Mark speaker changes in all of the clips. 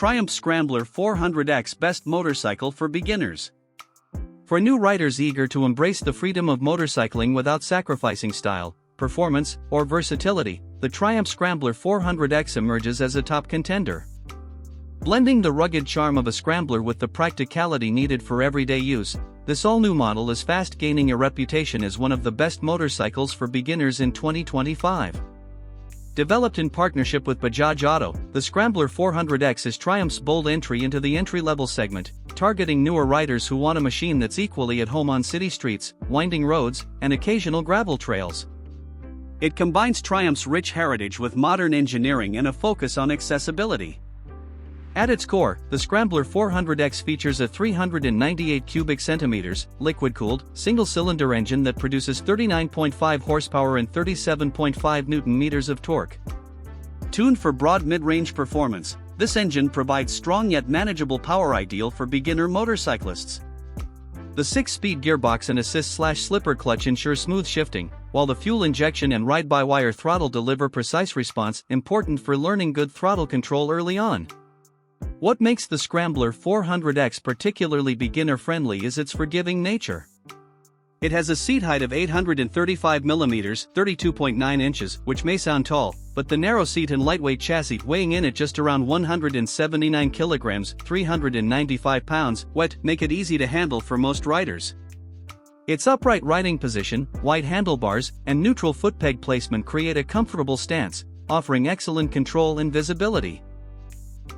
Speaker 1: Triumph Scrambler 400X Best Motorcycle for Beginners. For new riders eager to embrace the freedom of motorcycling without sacrificing style, performance, or versatility, the Triumph Scrambler 400X emerges as a top contender. Blending the rugged charm of a scrambler with the practicality needed for everyday use, this all-new model is fast gaining a reputation as one of the best motorcycles for beginners in 2025. Developed in partnership with Bajaj Auto, the Scrambler 400X is Triumph's bold entry into the entry-level segment, targeting newer riders who want a machine that's equally at home on city streets, winding roads, and occasional gravel trails. It combines Triumph's rich heritage with modern engineering and a focus on accessibility. At its core, the Scrambler 400X features a 398 cubic centimeters, liquid-cooled, single-cylinder engine that produces 39.5 horsepower and 37.5 Nm of torque. Tuned for broad mid-range performance, this engine provides strong yet manageable power ideal for beginner motorcyclists. The 6-speed gearbox and assist/slipper clutch ensure smooth shifting, while the fuel injection and ride-by-wire throttle deliver precise response, important for learning good throttle control early on. What makes the Scrambler 400X particularly beginner-friendly is its forgiving nature. It has a seat height of 835 mm (32.9 inches), which may sound tall, but the narrow seat and lightweight chassis weighing in at just around 179 kilograms (395 pounds) wet make it easy to handle for most riders. Its upright riding position, wide handlebars, and neutral foot peg placement create a comfortable stance, offering excellent control and visibility.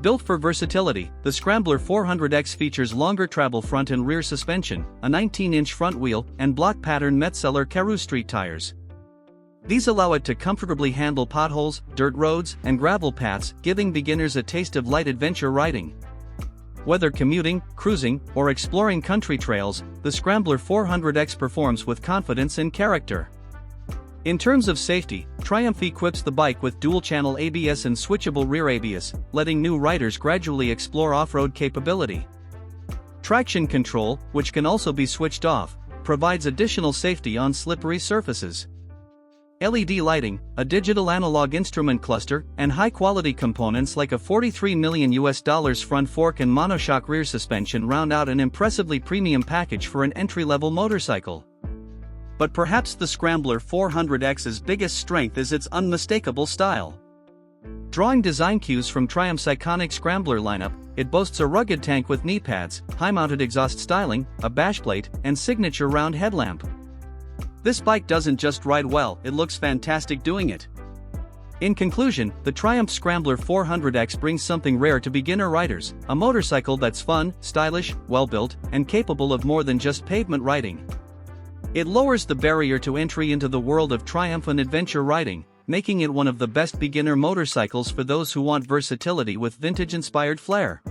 Speaker 1: Built for versatility, the Scrambler 400X features longer travel front and rear suspension, a 19-inch front wheel, and block-pattern Metzeler Karoo street tires. These allow it to comfortably handle potholes, dirt roads, and gravel paths, giving beginners a taste of light adventure riding. Whether commuting, cruising, or exploring country trails, the Scrambler 400X performs with confidence and character. In terms of safety, Triumph equips the bike with dual-channel ABS and switchable rear ABS, letting new riders gradually explore off-road capability. Traction control, which can also be switched off, provides additional safety on slippery surfaces. LED lighting, a digital analog instrument cluster, and high-quality components like a $43 million front fork and monoshock rear suspension round out an impressively premium package for an entry-level motorcycle. But perhaps the Scrambler 400X's biggest strength is its unmistakable style. Drawing design cues from Triumph's iconic Scrambler lineup, it boasts a rugged tank with knee pads, high-mounted exhaust styling, a bashplate, and signature round headlamp. This bike doesn't just ride well, it looks fantastic doing it. In conclusion, the Triumph Scrambler 400X brings something rare to beginner riders, a motorcycle that's fun, stylish, well-built, and capable of more than just pavement riding. It lowers the barrier to entry into the world of Triumph and adventure riding, making it one of the best beginner motorcycles for those who want versatility with vintage-inspired flair.